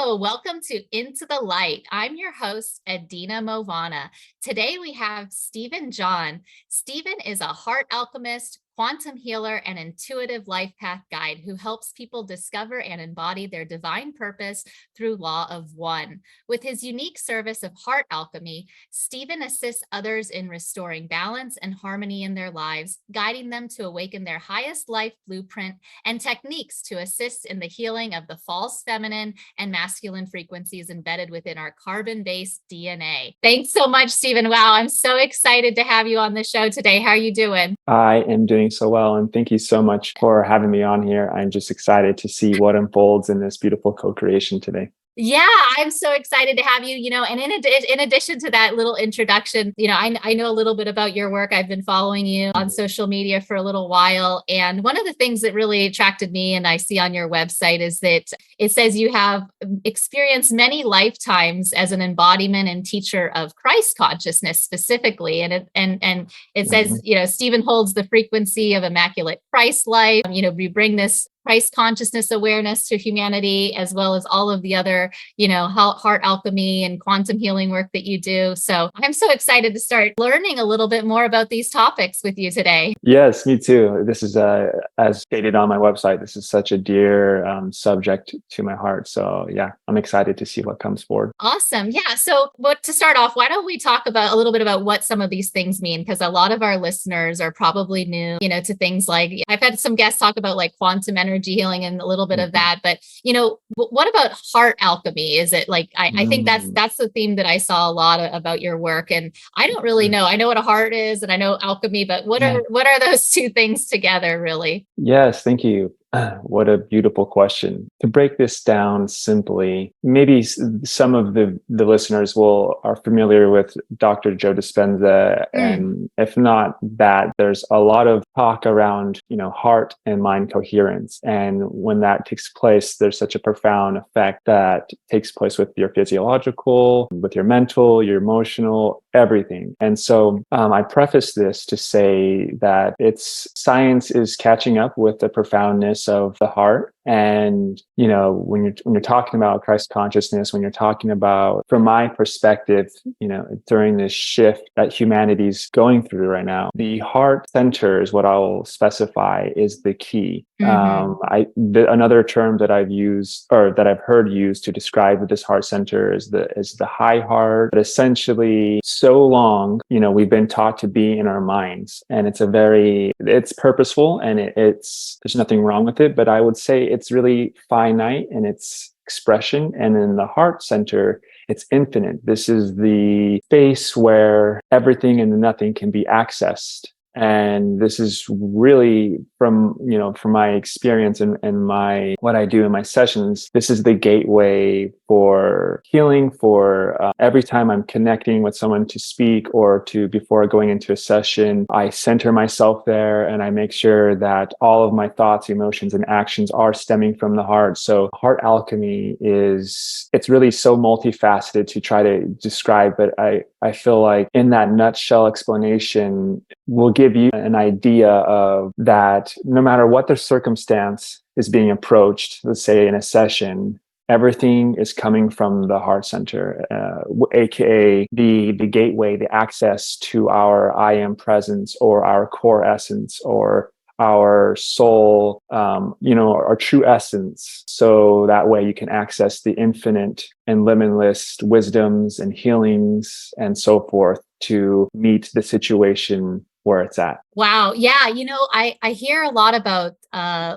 Hello, welcome to Into the Light. I'm your host, Adina Movana. Today we have Steven Jahn. Steven is a heart alchemist, quantum healer, and intuitive life path guide who helps people discover and embody their divine purpose through Law of One. With his unique service of heart alchemy, Steven assists others in restoring balance and harmony in their lives, guiding them to awaken their highest life blueprint and techniques to assist in the healing of the false feminine and masculine frequencies embedded within our carbon-based DNA. Thanks so much, Steven. Wow, I'm so excited to have you on the show today. How are you doing? I am doing so well, and thank you so much for having me on here. I'm just excited to see what unfolds in this beautiful co-creation today. Yeah, I'm so excited to have you, and in addition to that little introduction, I know a little bit about your work. I've been following you on social media for a little while. And one of the things that really attracted me, and I see on your website, is that it says you have experienced many lifetimes as an embodiment and teacher of Christ consciousness specifically. And it says, Stephen holds the frequency of immaculate Christ life. We bring this Christ consciousness awareness to humanity, as well as all of the other, heart alchemy and quantum healing work that you do. So I'm so excited to start learning a little bit more about these topics with you today. Yes, me too. This is, as stated on my website, this is such a dear subject to my heart. So yeah, I'm excited to see what comes forward. Awesome. Yeah. So to start off, why don't we talk about a little bit about what some of these things mean? Because a lot of our listeners are probably new, to things like, I've had some guests talk about like quantum energy healing and a little bit of that, but what about heart alchemy? Is it like, I think that's the theme that I saw a lot about your work, and I don't really know. I know what a heart is and I know alchemy, but what are those two things together really? Yes, thank you. What a beautiful question. To break this down simply, maybe some of the listeners are familiar with Dr. Joe Dispenza. And if not that, there's a lot of talk around, heart and mind coherence. And when that takes place, there's such a profound effect that takes place with your physiological, with your mental, your emotional, everything. And so I preface this to say that science is catching up with the profoundness of the heart. And, when you're talking about Christ consciousness, when you're talking about, from my perspective, during this shift that humanity's going through right now, the heart center is what I'll specify is the key. Another term that I've used, or that I've heard used to describe this heart center is the high heart. But essentially, so long, we've been taught to be in our minds, and it's purposeful, and there's nothing wrong with it. But I would say it's really finite in its expression, and in the heart center, it's infinite. This is the space where everything and nothing can be accessed. And this is really from my experience and what I do in my sessions, this is the gateway for healing, for every time I'm connecting with someone to speak or before going into a session, I center myself there and I make sure that all of my thoughts, emotions, and actions are stemming from the heart. So heart alchemy it's really so multifaceted to try to describe, but I feel like in that nutshell explanation will give you an idea of that no matter what the circumstance is being approached, let's say in a session, everything is coming from the heart center, aka the gateway, the access to our I am presence or our core essence or our soul, our true essence. So that way you can access the infinite and limitless wisdoms and healings and so forth to meet the situation where it's at. Wow. Yeah. I hear a lot about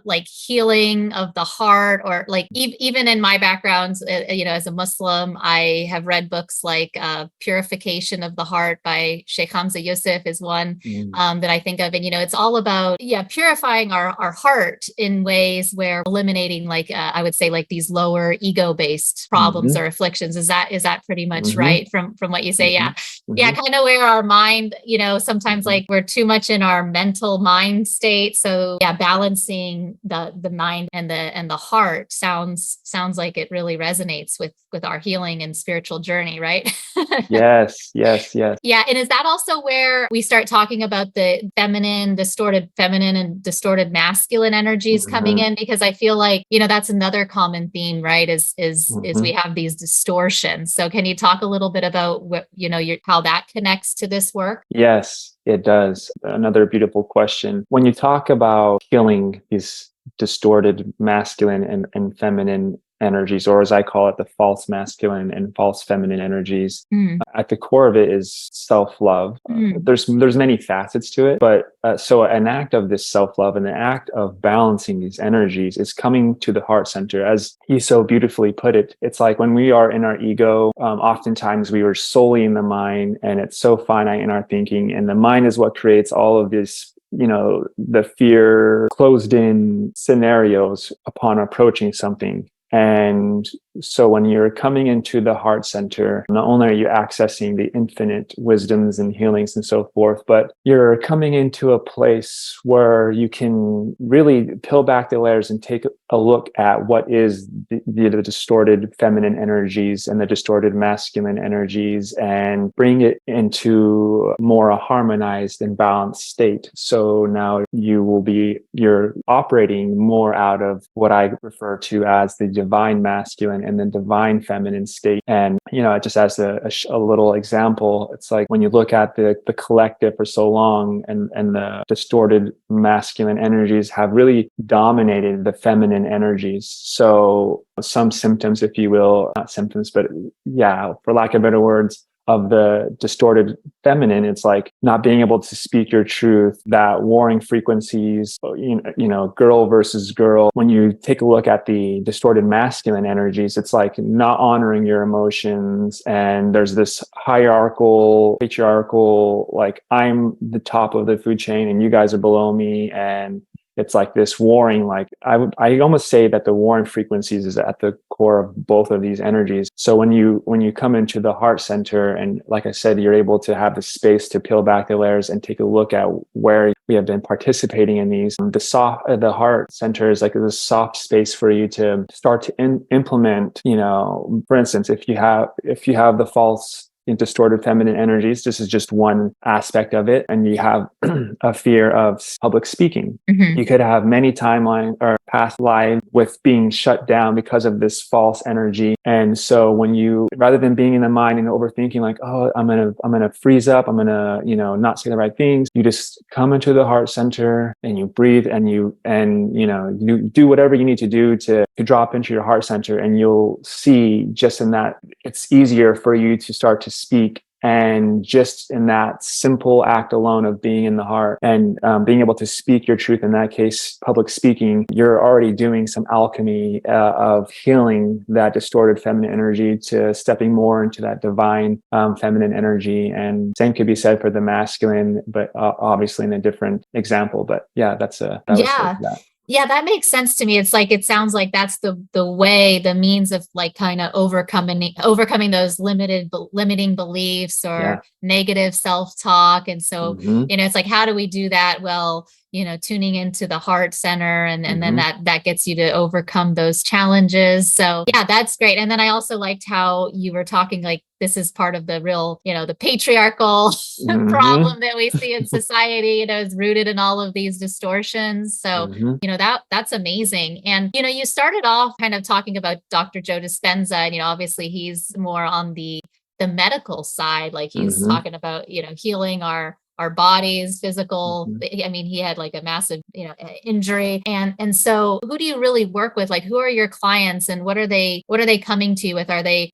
like healing of the heart, or like even in my background, as a Muslim, I have read books like Purification of the Heart by Sheikh Hamza Yusuf is one that I think of. And, it's all about, purifying our heart in ways where eliminating I would say like these lower ego-based problems or afflictions. Is that pretty much right from what you say? Yeah. Yeah. Kind of where our mind, sometimes like we're too much in our mental mind state. So yeah, balancing the mind and the heart sounds like it really resonates with our healing and spiritual journey, right? Yes, yes, yes. Yeah. And is that also where we start talking about the distorted feminine and distorted masculine energies coming Mhm, in? Because I feel like, that's another common theme, right? Is we mhm. have these distortions. So can you talk a little bit about what, how that connects to this work? Yes, it does. Another beautiful question. When you talk about healing these distorted masculine and feminine energies, or as I call it, the false masculine and false feminine energies, Mm, at the core of it is self-love. mm, There's many facets to it, but so an act of this self-love and the act of balancing these energies is coming to the heart center, as you so beautifully put it. It's like when we are in our ego, oftentimes we are solely in the mind, and it's so finite in our thinking, and the mind is what creates all of this, the fear closed in scenarios upon approaching something. And so when you're coming into the heart center, not only are you accessing the infinite wisdoms and healings and so forth, but you're coming into a place where you can really peel back the layers and take a look at what is the distorted feminine energies and the distorted masculine energies, and bring it into more a harmonized and balanced state. So now you're operating more out of what I refer to as the divine masculine and the divine feminine state. And, just as a little example, it's like when you look at the collective for so long, and the distorted masculine energies have really dominated the feminine energies. So some symptoms, if you will, not symptoms, but yeah, for lack of better words, of the distorted feminine, it's like not being able to speak your truth, that warring frequencies, girl versus girl. When you take a look at the distorted masculine energies, it's like not honoring your emotions, and there's this hierarchical, patriarchal, like I'm the top of the food chain and you guys are below me, and it's like this warring. Like I almost say that the warring frequencies is at the core of both of these energies. So when you come into the heart center, and like I said, you're able to have the space to peel back the layers and take a look at where we have been participating in these. The heart center is like this soft space for you to start to implement. For instance, if you have the false and distorted feminine energies, this is just one aspect of it, and you have a fear of public speaking. mhm. You could have many timeline or past lives with being shut down because of this false energy. And so when you, rather than being in the mind and overthinking like, oh, I'm gonna freeze up, I'm gonna, not say the right things, you just come into the heart center and you breathe, and you do whatever you need to do to drop into your heart center, and you'll see just in that it's easier for you to start to speak. And just in that simple act alone of being in the heart and being able to speak your truth, in that case, public speaking, you're already doing some alchemy of healing that distorted feminine energy to stepping more into that divine feminine energy. And same could be said for the masculine, but obviously in a different example. But yeah, that was Yeah. that. Yeah, that makes sense to me. It's like it sounds like that's the way, the means of like kind of overcoming those limiting beliefs Yeah. or negative self-talk. And so, Hmm. it's like how do we do that? Well, tuning into the heart center, and then Hmm. that gets you to overcome those challenges. So yeah, that's great. And then I also liked how you were talking like this is part of the real, the patriarchal Hmm. problem that we see in society, is rooted in all of these distortions. So Hmm. that's amazing. And you started off kind of talking about Dr. Joe Dispenza, and obviously he's more on the medical side, like he's Hmm. talking about healing our bodies, physical. Hmm. I mean, he had like a massive injury, and so who do you really work with? Like, who are your clients, and what are they coming to you with? Are they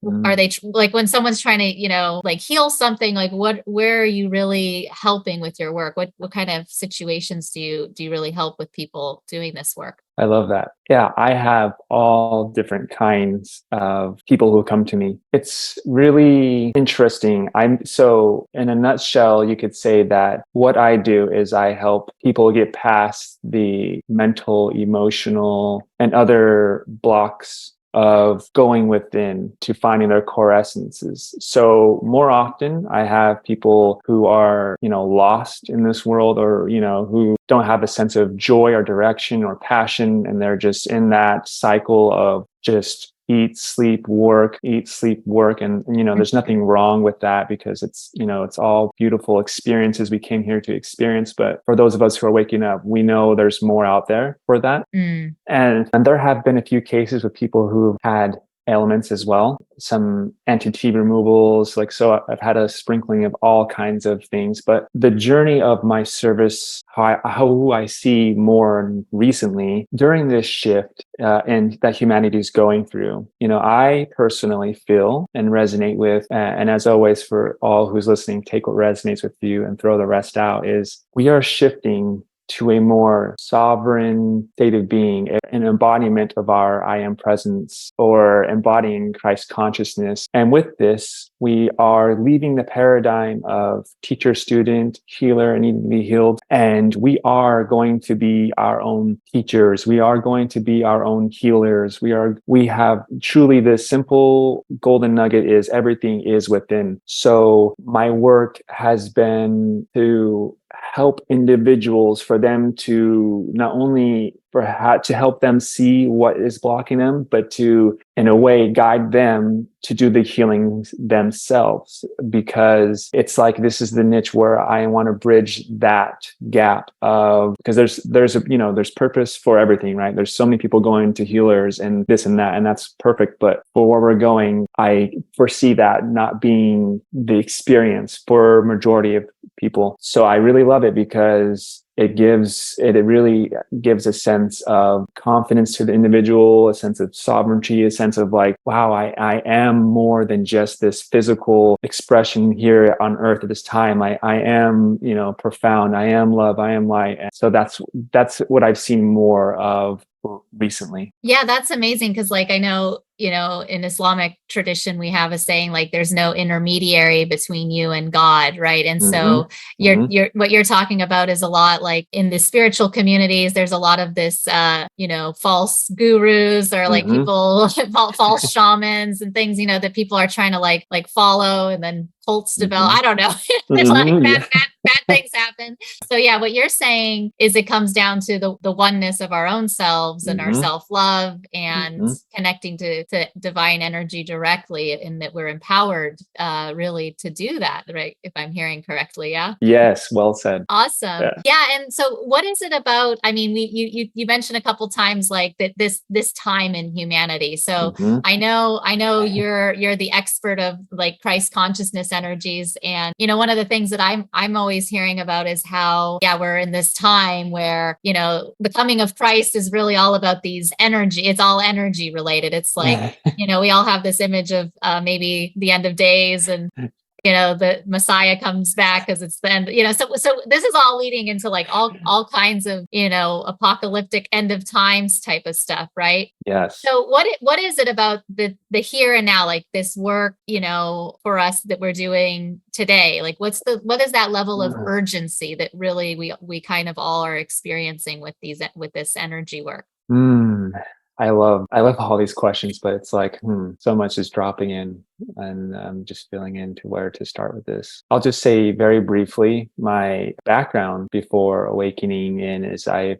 like when someone's trying to like heal something, like where are you really helping with your work? What kind of situations do you really help with people doing this work? I love that. Yeah, I have all different kinds of people who come to me. It's really interesting. So in a nutshell, you could say that what I do is I help people get past the mental, emotional, and other blocks of going within to finding their core essences. So more often I have people who are, lost in this world, or, who don't have a sense of joy or direction or passion. And they're just in that cycle of just eat, sleep, work, eat, sleep, work. And, there's nothing wrong with that, because it's all beautiful experiences we came here to experience. But for those of us who are waking up, we know there's more out there for that. And there have been a few cases with people who've had ailments as well, some entity removals, so I've had a sprinkling of all kinds of things. But the journey of my service, how I see more recently during this shift and that humanity is going through, I personally feel and resonate with, and as always, for all who's listening, take what resonates with you and throw the rest out, is we are shifting to a more sovereign state of being, an embodiment of our I am presence, or embodying Christ consciousness. And with this, we are leaving the paradigm of teacher, student, healer, and needing to be healed. And we are going to be our own teachers. We are going to be our own healers. We have truly this simple golden nugget is everything is within. So my work has been to help individuals, for them to not only to help them see what is blocking them, but to, in a way, guide them to do the healing themselves. Because it's like, this is the niche where I want to bridge that gap of, because there's purpose for everything, right? There's so many people going to healers and this and that, and that's perfect. But for where we're going, I foresee that not being the experience for majority of people. So I really love it, because it really gives a sense of confidence to the individual, a sense of sovereignty, a sense of like, wow, I am more than just this physical expression here on earth at this time. I am, profound. I am love. I am light. And so that's what I've seen more of recently. Yeah, that's amazing. Cause I know, in Islamic tradition, we have a saying, there's no intermediary between you and God. Right. And so you're what you're talking about is a lot in the spiritual communities, there's a lot of this, false gurus, or people, false shamans and things, that people are trying to follow, and then cults develop. I don't know. There's bad things happen. So yeah, what you're saying is it comes down to the oneness of our own selves and our self-love, and connecting to divine energy directly, and that we're empowered really to do that, right? If I'm hearing correctly. Yeah. Yes. Well said. Awesome. Yeah. And so what is it about, you mentioned a couple times that this time in humanity. So I know you're the expert of Christ consciousness energies. And, one of the things that I'm always hearing about is how, we're in this time where, the coming of Christ is really all about these energy. It's all energy related. It's we all have this image of maybe the end of days, and the Messiah comes back because it's the end, so this is all leading into all kinds of, apocalyptic end of times type of stuff. Right. Yes. So what is it about the here and now, this work, for us that we're doing today? What is that level of urgency that really we kind of all are experiencing with this energy work? I love all these questions, but it's so much is dropping in, and I'm just feeling into where to start with this. I'll just say very briefly, my background before awakening in is I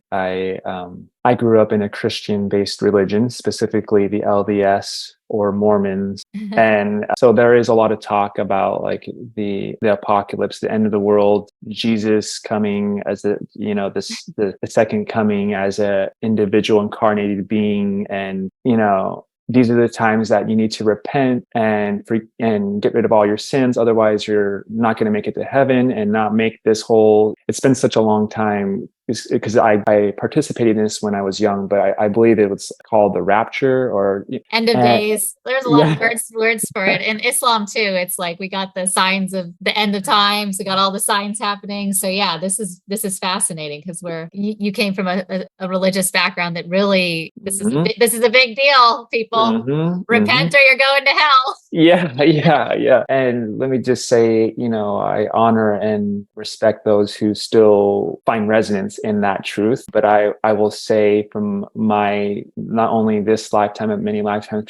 grew up in a Christian-based religion, specifically the LDS or Mormons. And so there is a lot of talk about the apocalypse, the end of the world, Jesus coming as the second coming as a individual incarnated being. And, these are the times that you need to repent and get rid of all your sins. Otherwise, you're not going to make it to heaven, and not make this whole. It's been such a long time, because I participated in this when I was young, but I believe it was called the rapture or end of days. There's a lot of words for it. In Islam too, it's we got the signs of the end of times. We got all the signs happening. So yeah, this is fascinating, because you came from a religious background that really this is a big deal, people. Repent or you're going to hell. Yeah. And let me just say, I honor and respect those who still find resonance in that truth. But I will say from my, not only this lifetime, but many lifetimes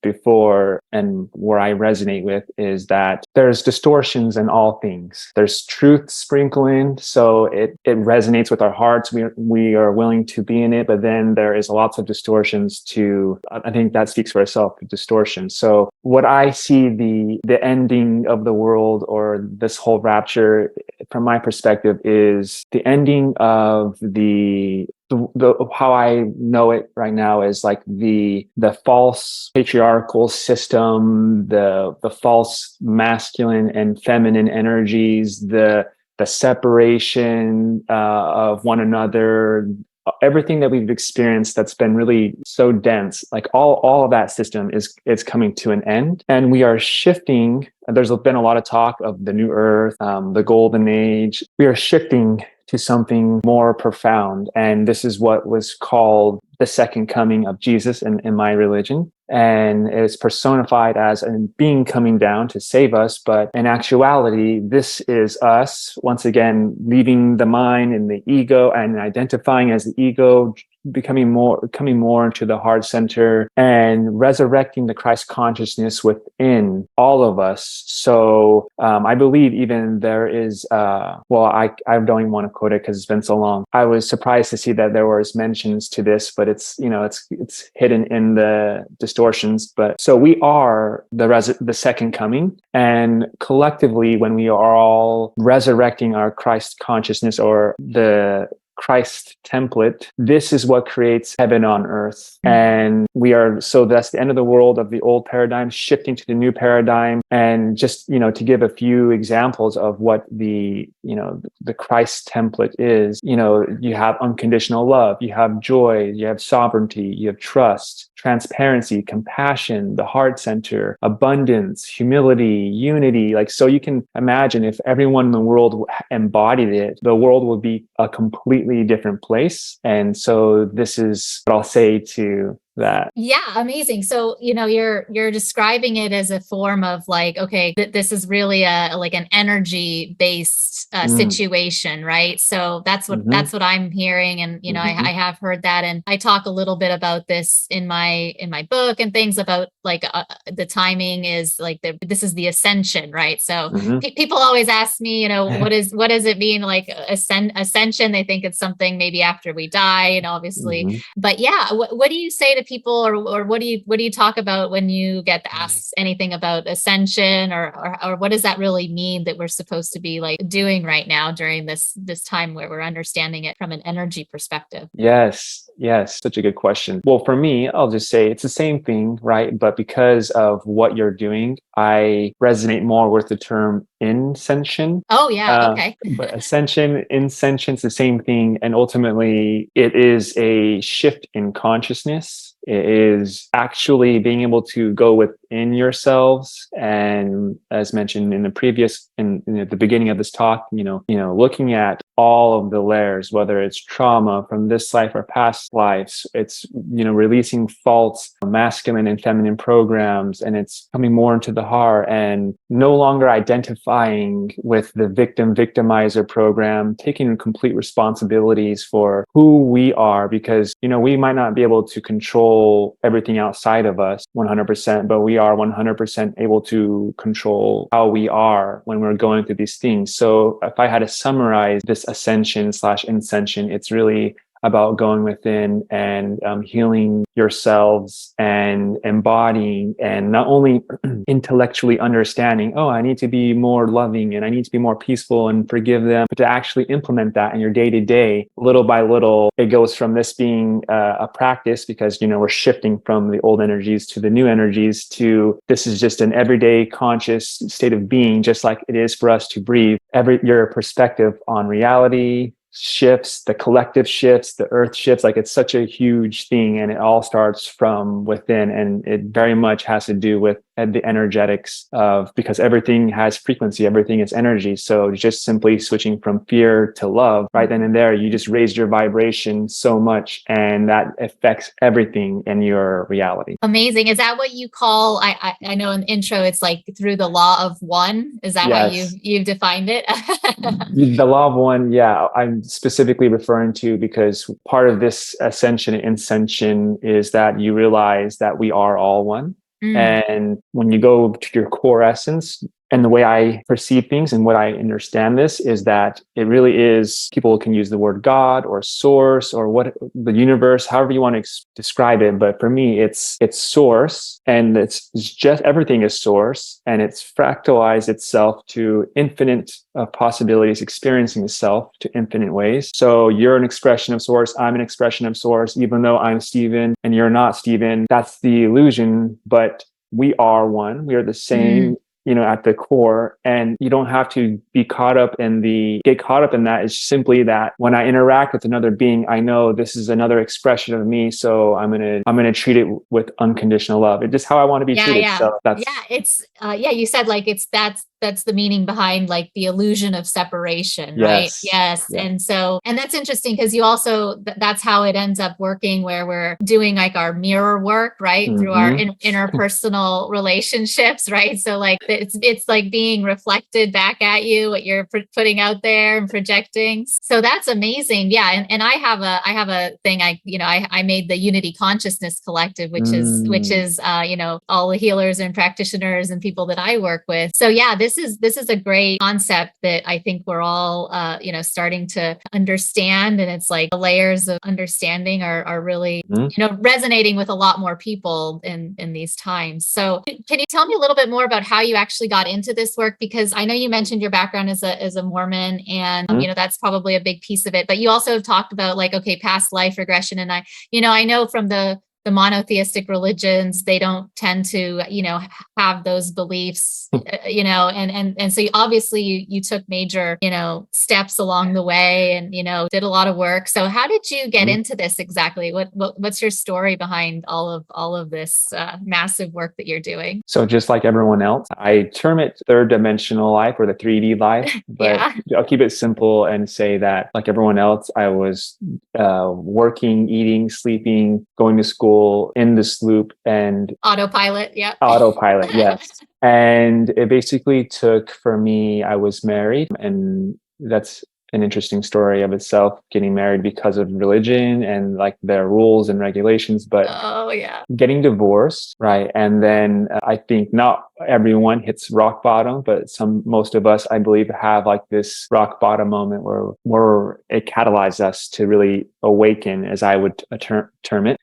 before, and where I resonate with is that there's distortions in all things. There's truth sprinkled in. So it resonates with our hearts. We are willing to be in it, but then there is lots of distortions too. I think that speaks for itself, distortion. So what I see the ending of the world, or this whole rapture, from my perspective, is the ending of the how I know it right now is like the false patriarchal system, the false masculine and feminine energies, the separation of one another, everything that we've experienced that's been really so dense, like all of that system is coming to an end, and we are shifting. There's been a lot of talk of the new earth, the golden age. We are shifting to something more profound, and this is what was called the second coming of Jesus in my religion. And it's personified as a being coming down to save us. But in actuality, this is us once again leaving the mind and the ego and identifying as the ego, coming more into the heart center and resurrecting the Christ consciousness within all of us. So I believe even there is, I don't even want to quote it because it's been so long. I was surprised to see that there was mentions to this, but it's hidden in the distortions. But so we are the second coming, and collectively, when we are all resurrecting our Christ consciousness, or the Christ template, this is what creates heaven on earth. And so that's the end of the world of the old paradigm, shifting to the new paradigm. And just, to give a few examples of what the Christ template is, you have unconditional love, you have joy, you have sovereignty, you have trust, transparency, compassion, the heart center, abundance, humility, unity. Like, so you can imagine if everyone in the world embodied it, the world would be a completely different place. And so this is what I'll say to that. Yeah, amazing. So, you're describing it as a form of like, okay, this is really like an energy based situation, right? So that's what I'm hearing, and I have heard that, and I talk a little bit about this in my book and things about like the timing is like this is the ascension, right? So people always ask me, what does it mean, like ascension? They think it's something maybe after we die, and obviously, but yeah, what do you say to people, or what do you talk about when you get asked anything about ascension, or what does that really mean that we're supposed to be like doing right now during this time where we're understanding it from an energy perspective? Yes, such a good question. Well, for me, I'll just say it's the same thing, right? But because of what you're doing, I resonate more with the term ascension. Oh yeah, okay. But ascension, ascension, it's the same thing, and ultimately, it is a shift in consciousness. It is actually being able to go within yourselves, and as mentioned in the beginning of this talk, looking at all of the layers, whether it's trauma from this life or past lives, it's releasing false masculine and feminine programs, and it's coming more into the heart and no longer identifying with the victimizer program, taking complete responsibilities for who we are, because we might not be able to control everything outside of us 100%, but we are 100% able to control how we are when we're going through these things. So if I had to summarize this ascension/ascension, it's really about going within and healing yourselves and embodying, and not only intellectually understanding, oh, I need to be more loving and I need to be more peaceful and forgive them, but to actually implement that in your day to day, little by little. It goes from this being a practice, because we're shifting from the old energies to the new energies, to this is just an everyday conscious state of being, just like it is for us to breathe. Your perspective on reality, shifts, the collective shifts, the earth shifts. Like it's such a huge thing, and it all starts from within, and it very much has to do with the energetics of, because everything has frequency, everything is energy. So just simply switching from fear to love right then and there, you just raised your vibration so much, and that affects everything in your reality. Amazing. Is that what you call, I know in the intro, it's like through the law of one. Is that how you've defined it? The law of one, yeah, I'm specifically referring to, because part of this ascension and ascension is that you realize that we are all one. And when you go to your core essence, and the way I perceive things and what I understand this is that it really is, people can use the word God or source or what, the universe, however you want to describe it. But for me, it's source, and it's just, everything is source, and it's fractalized itself to infinite possibilities, experiencing itself to infinite ways. So you're an expression of source. I'm an expression of source. Even though I'm Steven and you're not Steven, that's the illusion, but we are one. We are the same, at the core. And you don't have to get caught up in that. It's simply that when I interact with another being, I know this is another expression of me. So I'm going to treat it with unconditional love. It's just how I want to be treated. Yeah. So that's, it's, you said like, that's the meaning behind like the illusion of separation, right? Yes. Yeah. And that's interesting because you also, that's how it ends up working, where we're doing like our mirror work, right? Through our interpersonal relationships, right? So like, it's like being reflected back at you, what you're putting out there and projecting. So that's amazing. Yeah. And I have a thing, I made the Unity Consciousness Collective, which is, all the healers and practitioners and people that I work with. So yeah, this is a great concept that I think we're all, starting to understand. And it's like the layers of understanding are really, resonating with a lot more people in these times. So can you tell me a little bit more about how you actually got into this work? Because I know you mentioned your background as a Mormon, and that's probably a big piece of it. But you also have talked about like, okay, past life regression, and I know from the monotheistic religions, they don't tend to, have those beliefs, and so obviously you took major, steps along the way, and, did a lot of work. So how did you get into this exactly? What's your story behind all of this massive work that you're doing? So just like everyone else, I term it third dimensional life, or the 3D life, but I'll keep it simple and say that like everyone else, I was working, eating, sleeping, going to school, in this loop, and autopilot. Yes. And it basically took, for me, I was married, and that's an interesting story of itself, getting married because of religion and like their rules and regulations, but getting divorced, right? And then I think not everyone hits rock bottom, but most of us, I believe, have like this rock bottom moment where it catalyzed us to really awaken, as I would term it,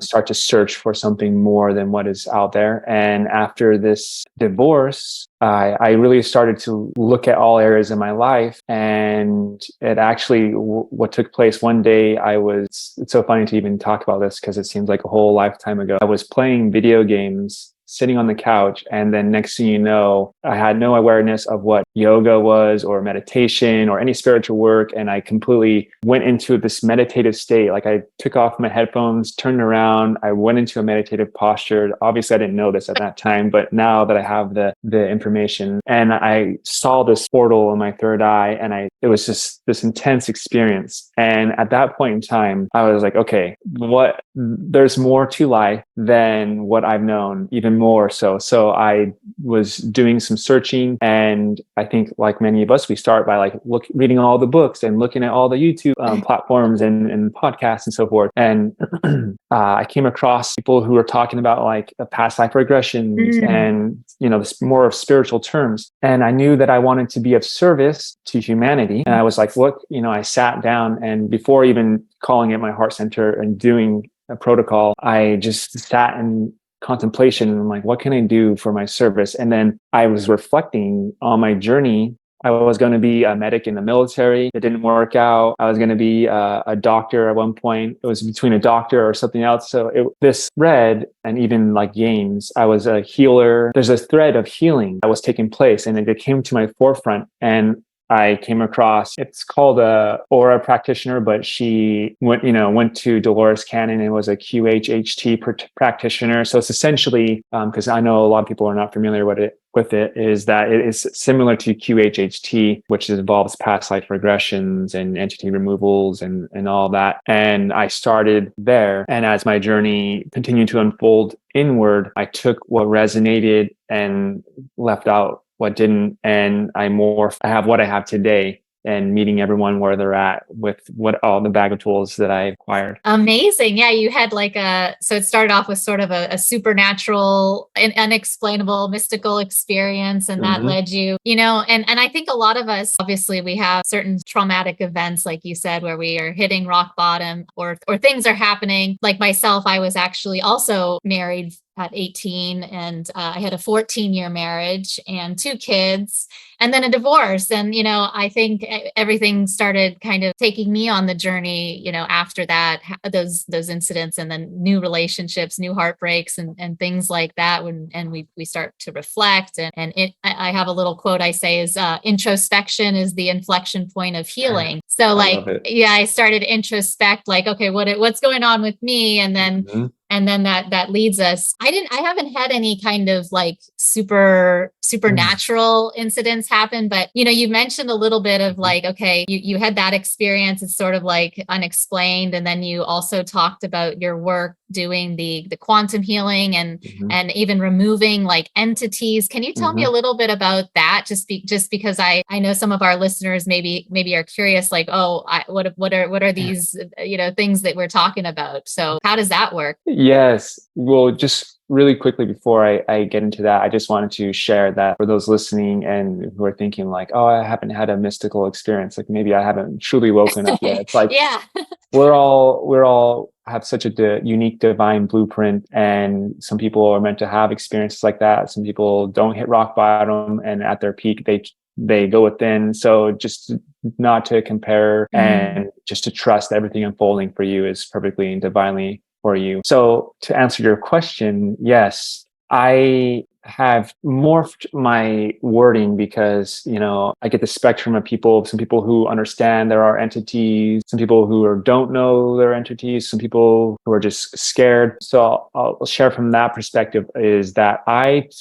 start to search for something more than what is out there. And after this divorce, I really started to look at all areas of my life, and it actually, what took place one day, it's so funny to even talk about this because it seems like a whole lifetime ago. I was playing video games, sitting on the couch, and then next thing you know, I had no awareness of what yoga was or meditation or any spiritual work, and I completely went into this meditative state. Like I took off my headphones, turned around, I went into a meditative posture. Obviously, I didn't know this at that time, but now that I have the information, and I saw this portal in my third eye, and it was just this intense experience. And at that point in time, I was like, okay, there's more to life than what I've known, even more so. So I was doing some searching, and I think like many of us, we start by like reading all the books and looking at all the YouTube platforms and podcasts and so forth. And I came across people who were talking about like past life regressions and, this more of spiritual terms. And I knew that I wanted to be of service to humanity. And I was like, I sat down, and before even calling it my heart center and doing a protocol, I just sat in contemplation, and I'm like, what can I do for my service? And then I was reflecting on my journey. I was going to be a medic in the military. It didn't work out. I was going to be a doctor at one point. It was between a doctor or something else. So this thread, and even like games, I was a healer. There's a thread of healing that was taking place, and it came to my forefront. And I came across, it's called a aura practitioner, but she went to Dolores Cannon and was a QHHT practitioner. So it's essentially, because I know a lot of people are not familiar with it, is that it is similar to QHHT, which involves past life regressions and entity removals and all that. And I started there. And as my journey continued to unfold inward, I took what resonated and left out what didn't. And I have what I have today, and meeting everyone where they're at with what all the bag of tools that I acquired. Amazing. Yeah, you had so it started off with sort of a supernatural and unexplainable mystical experience, and that led you, and I think a lot of us, obviously, we have certain traumatic events, like you said, where we are hitting rock bottom or things are happening. Like myself, I was actually also married at 18, and I had a 14-year marriage and 2 kids, and then a divorce. And, I think everything started kind of taking me on the journey, after that, those incidents, and then new relationships, new heartbreaks, and things like that. And we start to reflect. I have a little quote I say is, introspection is the inflection point of healing. So I started introspect, like, okay, what's going on with me? And then and then that leads us. I haven't had any kind of like supernatural incidents happen, but you mentioned a little bit of like, okay, you had that experience. It's sort of like unexplained. And then you also talked about your work doing the quantum healing and even removing like entities. Can you tell me a little bit about that? Just because I know some of our listeners maybe are curious, like, what are these things that we're talking about? So how does that work? Yes. Well, just really quickly before I get into that, I just wanted to share that for those listening and who are thinking like, oh, I haven't had a mystical experience. Like maybe I haven't truly woken up yet. It's like, yeah, we're all have such a unique divine blueprint, and some people are meant to have experiences like that. Some people don't hit rock bottom, and at their peak, they go within. So just not to compare and just to trust everything unfolding for you is perfectly and divinely for you. So to answer your question, yes, I have morphed my wording because, I get the spectrum of people, some people who understand there are entities, some people who don't know there are entities, some people who are just scared. So I'll share from that perspective is that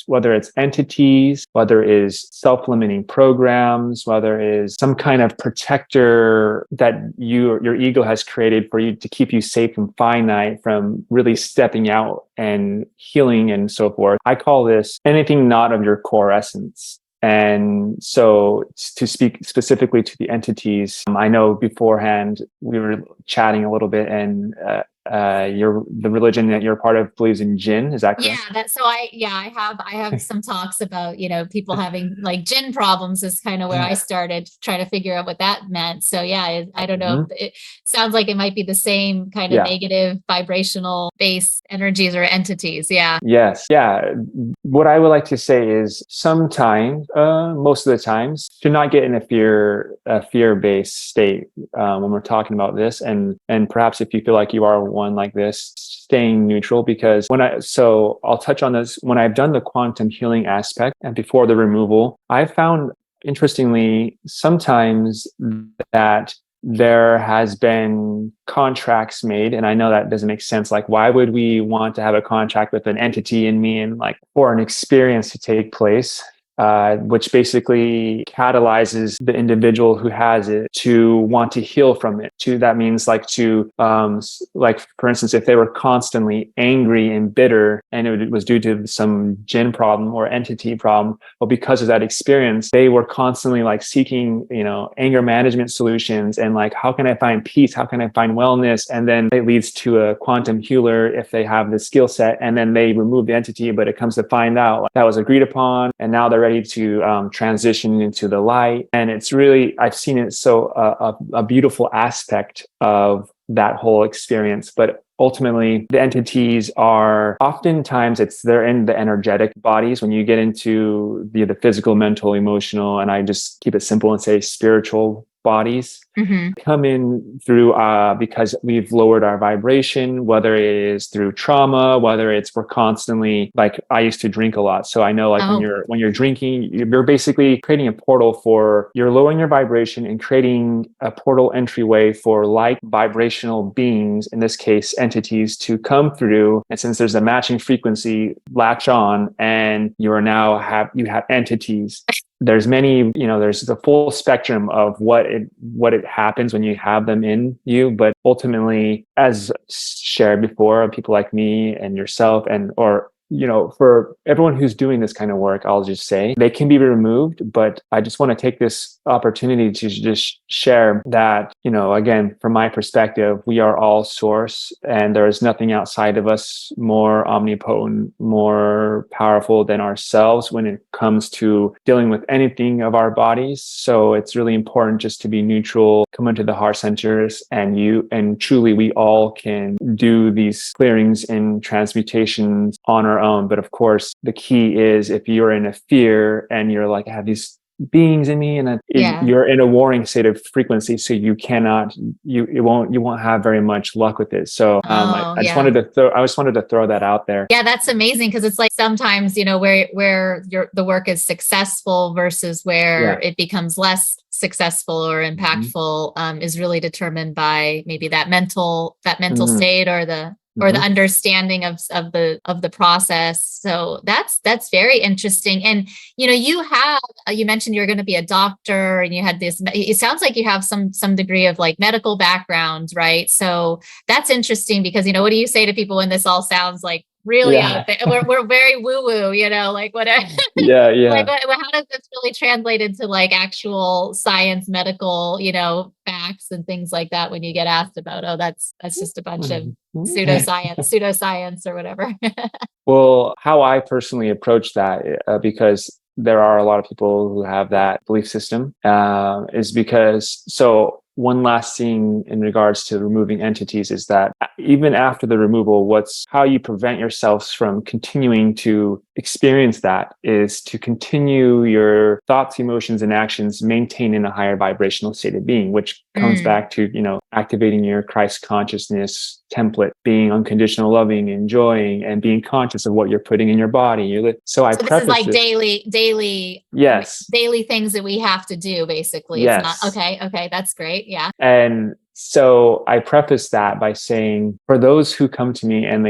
whether it's entities, whether it is self-limiting programs, whether it is some kind of protector that your ego has created for you to keep you safe and finite from really stepping out and healing and so forth. I call this anything not of your core essence. And so to speak specifically to the entities, I know beforehand we were chatting a little bit, and the religion that you're part of believes in jinn. Is that correct? Yeah, I have some talks about, people having like jinn problems is kind of where I started trying to figure out what that meant. So yeah, I don't know. It sounds like it might be the same kind of negative vibrational base energies or entities. Yeah. Yes. Yeah. What I would like to say is sometimes, most of the times, to not get in a fear-based state when we're talking about this, and perhaps if you feel like you are one like this, staying neutral, because I'll touch on this. When I've done the quantum healing aspect and before the removal, I found interestingly sometimes that there has been contracts made, and I know that doesn't make sense. Like, why would we want to have a contract with an entity in me and like for an experience to take place? Which basically catalyzes the individual who has it to want to heal from it. That means like for instance, if they were constantly angry and bitter and it was due to some jinn problem or entity problem, well, because of that experience, they were constantly like seeking, anger management solutions and like, how can I find peace? How can I find wellness? And then it leads to a quantum healer if they have the skill set, and then they remove the entity, but it comes to find out like, that was agreed upon, and now they're ready to transition into the light. And it's really, I've seen it so a beautiful aspect of that whole experience. But ultimately, the entities are oftentimes they're in the energetic bodies. When you get into the physical, mental, emotional, and I just keep it simple and say spiritual bodies Mm-hmm. come in through because we've lowered our vibration, whether it is through trauma, whether it's we're constantly, like I used to drink a lot, so I know like Oh, when you're drinking, you're basically creating a portal for, you're lowering your vibration and creating a portal entryway for like vibrational beings, in this case entities, to come through, and since there's a matching frequency, latch on, and you have entities. There's many, there's the full spectrum of what it happens when you have them in you, but ultimately, as shared before, people like me and yourself, and or for everyone who's doing this kind of work, I'll just say they can be removed. But I just want to take this opportunity to just share that, again, from my perspective, we are all source, and there is nothing outside of us more omnipotent, more powerful than ourselves when it comes to dealing with anything of our bodies. So it's really important just to be neutral, come into the heart centers, and truly we all can do these clearings and transmutations on our own. But of course, the key is if you're in a fear and you're like, I have these beings in me, and yeah. you're in a warring state of frequency, so you won't have very much luck with it. So Oh, I just yeah. wanted to throw that out there. Yeah, that's amazing, because it's like sometimes, where the work is successful versus where Yeah. it becomes less successful or Mhm. impactful, is really determined by maybe that mental Mhm. state, or the Mhm. understanding of the process. So that's very interesting. And you mentioned you're going to be a doctor, and you had this. It sounds like you have some degree of like medical background, right? So that's interesting, because what do you say to people when this all sounds like really out Yeah. there? We're very woo woo, like whatever. Yeah. Like Yeah. how does this really translate into like actual science, medical, facts and things like that, when you get asked about, oh, that's just a bunch of pseudoscience or whatever. Well, how I personally approach that, because there are a lot of people who have that belief system, is because, so one last thing in regards to removing entities is that even after the removal, how you prevent yourselves from continuing to experience that is to continue your thoughts, emotions, and actions maintain in a higher vibrational state of being, which comes Mm. back to, activating your Christ consciousness template, being unconditional, loving, enjoying, and being conscious of what you're putting in your body. So I So this is preface like this. Yes. daily things that we have to do, basically. It's not Yes. okay, that's great. Yeah. And so I preface that by saying, for those who come to me and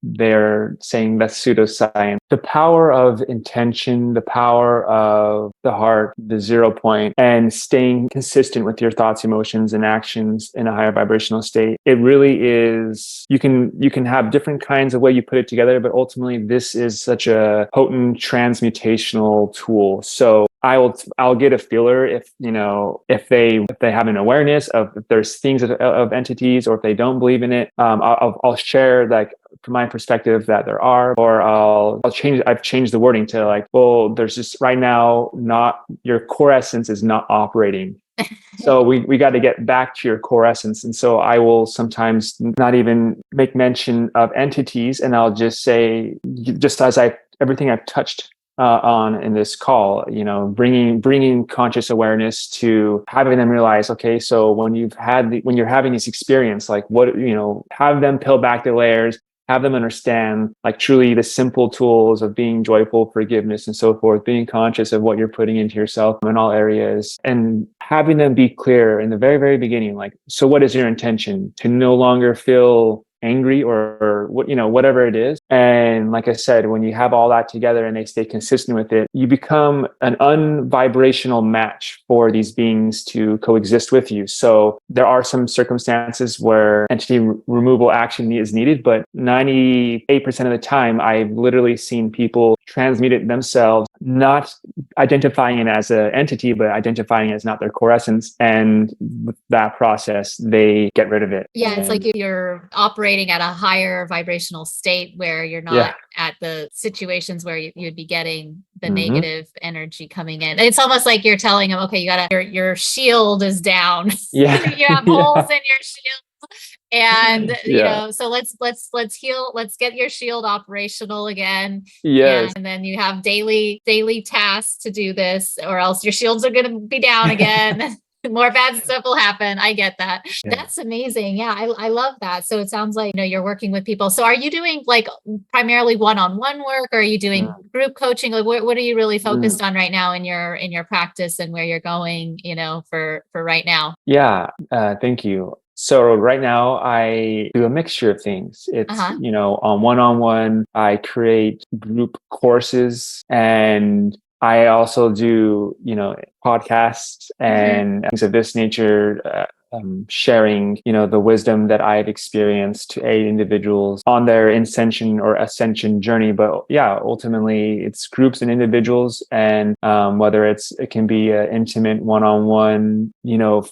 they're saying that's pseudoscience, the power of intention, the power of the heart, the 0 point, and staying consistent with your thoughts, emotions, and actions in a higher vibrational state, it really is, you can have different kinds of way you put it together, but ultimately this is such a potent transmutational tool. So I'll get a feeler if they have an awareness of if there's things of entities, or if they don't believe in it. I'll share, like, from my perspective, that there are, or I've changed the wording to like, well, there's just right now, not your core essence is not operating. So we got to get back to your core essence. And so I will sometimes not even make mention of entities, and I'll just say, just as everything I've touched on in this call, bringing conscious awareness to having them realize, okay, so when you're having this experience, like, what, have them peel back the layers, have them understand, like, truly the simple tools of being joyful, forgiveness, and so forth, being conscious of what you're putting into yourself in all areas, and having them be clear in the very, very beginning, like, so what is your intention? To no longer feel angry, or what, whatever it is. And like I said, when you have all that together and they stay consistent with it, you become an unvibrational match for these beings to coexist with you. So there are some circumstances where entity removal action is needed, but 98% of the time, I've literally seen people transmute it themselves, not identifying it as an entity, but identifying it as not their core essence. And with that process, they get rid of it. Yeah, it's like you're operating at a higher vibrational state, where you're Yeah. not at the situations where you'd be getting the Mm-hmm. negative energy coming in. It's almost like you're telling them, okay, your shield is down. Yeah. You have holes Yeah. in your shield. And Yeah. so let's heal, let's get your shield operational again. Yes. And then you have daily tasks to do this, or else your shields are going to be down again. More bad stuff will happen. I get that. Yeah. That's amazing. Yeah, I love that. So it sounds like, you're working with people. So are you doing like primarily one-on-one work, or are you doing group coaching? Like what are you really Mm. focused on right now in your practice and where you're going, for right now? Yeah, thank you. So right now I do a mixture of things. It's, Uh-huh. on one-on-one, I create group courses, and I also do, podcasts Hmm. and things of this nature, sharing, the wisdom that I've experienced to aid individuals on their ascension or ascension journey. But yeah, ultimately it's groups and individuals, and whether it can be an intimate one-on-one,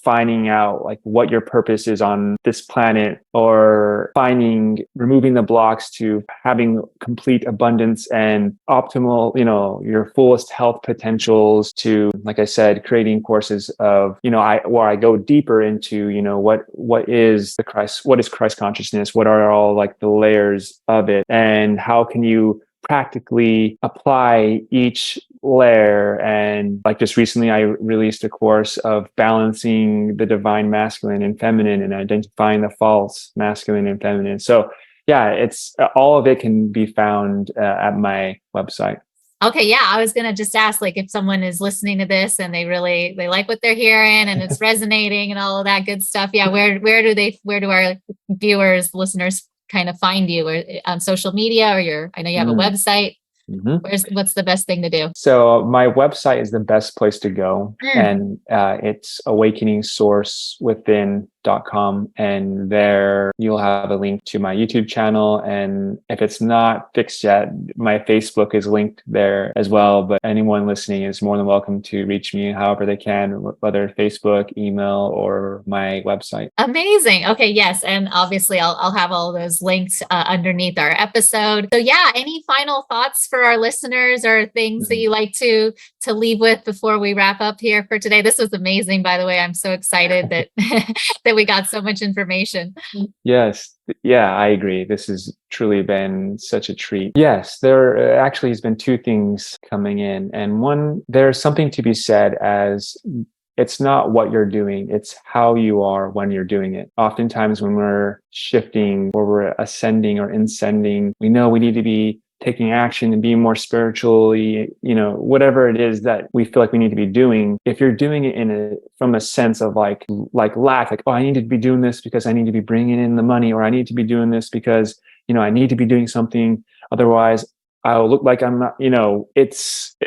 finding out like what your purpose is on this planet, or removing the blocks to having complete abundance and optimal, your fullest health potentials, to, like I said, creating courses of, where I go deeper into, what is Christ consciousness? What are all like the layers of it? And how can you practically apply each layer? And like just recently, I released a course of balancing the divine masculine and feminine, and identifying the false masculine and feminine. So yeah, it's all of it can be found at my website. Okay, yeah, I was gonna just ask, like, if someone is listening to this and they like what they're hearing and it's resonating and all of that good stuff. Yeah, where do our viewers, listeners kind of find you? Or on social media, or I know you have a Mm. website. Mhm. What's the best thing to do? So my website is the best place to go, Mm. and it's awakeningsourcewithin.com, and there you'll have a link to my YouTube channel. And if it's not fixed yet, my Facebook is linked there as well. But anyone listening is more than welcome to reach me however they can, whether Facebook, email, or my website. Amazing. Okay, yes, and obviously I'll have all those links underneath our episode. So yeah, any final thoughts for our listeners, or things that Mhm. you like to leave with before we wrap up here for today? This was amazing, by the way. I'm so excited that that we got so much information. Yes. Yeah, I agree. This has truly been such a treat. Yes, there actually has been two things coming in. And one, there's something to be said as it's not what you're doing, it's how you are when you're doing it. Oftentimes, when we're shifting or we're ascending or ascending, we know we need to be taking action and being more spiritually, whatever it is that we feel like we need to be doing. If you're doing it from a sense of like lack, like, oh, I need to be doing this because I need to be bringing in the money, or I need to be doing this because, I need to be doing something. Otherwise, I'll look like I'm not, it's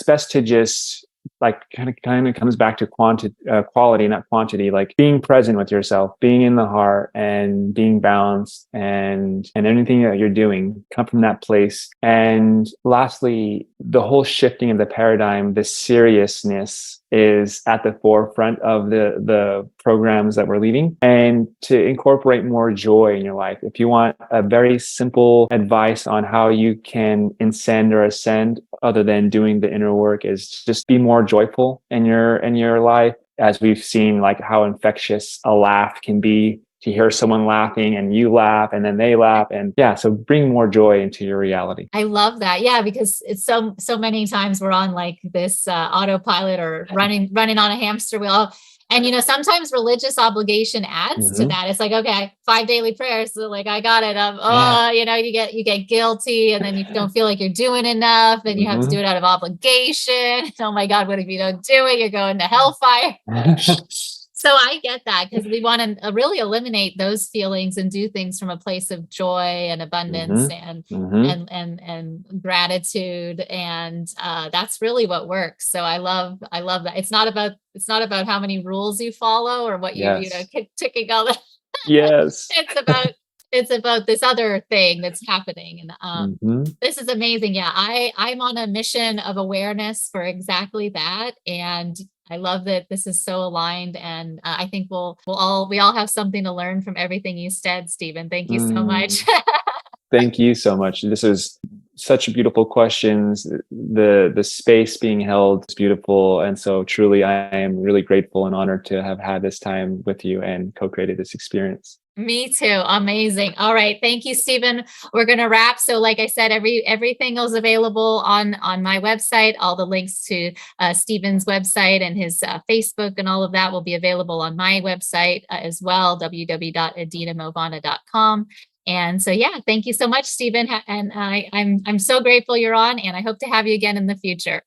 best to just like kind of comes back to quality, not quantity, like being present with yourself, being in the heart, and being balanced, and anything that you're doing come from that place. And lastly, the whole shifting of the paradigm, the seriousness is at the forefront of the programs that we're leading, and to incorporate more joy in your life. If you want a very simple advice on how you can ascend or ascend, other than doing the inner work, is just be more joyful in your life. As we've seen, like how infectious a laugh can be, to hear someone laughing and you laugh and then they laugh. And yeah, so bring more joy into your reality. I love that. Yeah, because it's so many times we're on like this autopilot, or running on a hamster wheel. And sometimes religious obligation adds to Mm-hmm. that. It's like, okay, 5 daily prayers, so like I got it. Yeah. You get guilty, and then you don't feel like you're doing enough, and you have to do Mm-hmm. it out of obligation. Oh my God, what if you don't do it? You're going to hellfire. So I get that, because we want to really eliminate those feelings and do things from a place of joy and abundance, Mm-hmm. and Mm-hmm. and gratitude, and that's really what works. So I love that. It's not about how many rules you follow, or what Yes. ticking all the. Yes. It's about this other thing that's happening. And Mm-hmm. this is amazing. Yeah, I'm on a mission of awareness for exactly that. And I love that this is so aligned. And I think we all have something to learn from everything you said, Stephen. Thank you so much. Mm. Thank you so much. This is such beautiful questions. The space being held is beautiful. And so truly I am really grateful and honored to have had this time with you and co-created this experience. Me too. Amazing. All right. Thank you, Stephen. We're going to wrap. So, like I said, everything is available on my website. All the links to Stephen's website and his Facebook and all of that will be available on my website as well, www.adinamovana.com. And so, yeah, thank you so much, Stephen. And I'm so grateful you're on, and I hope to have you again in the future.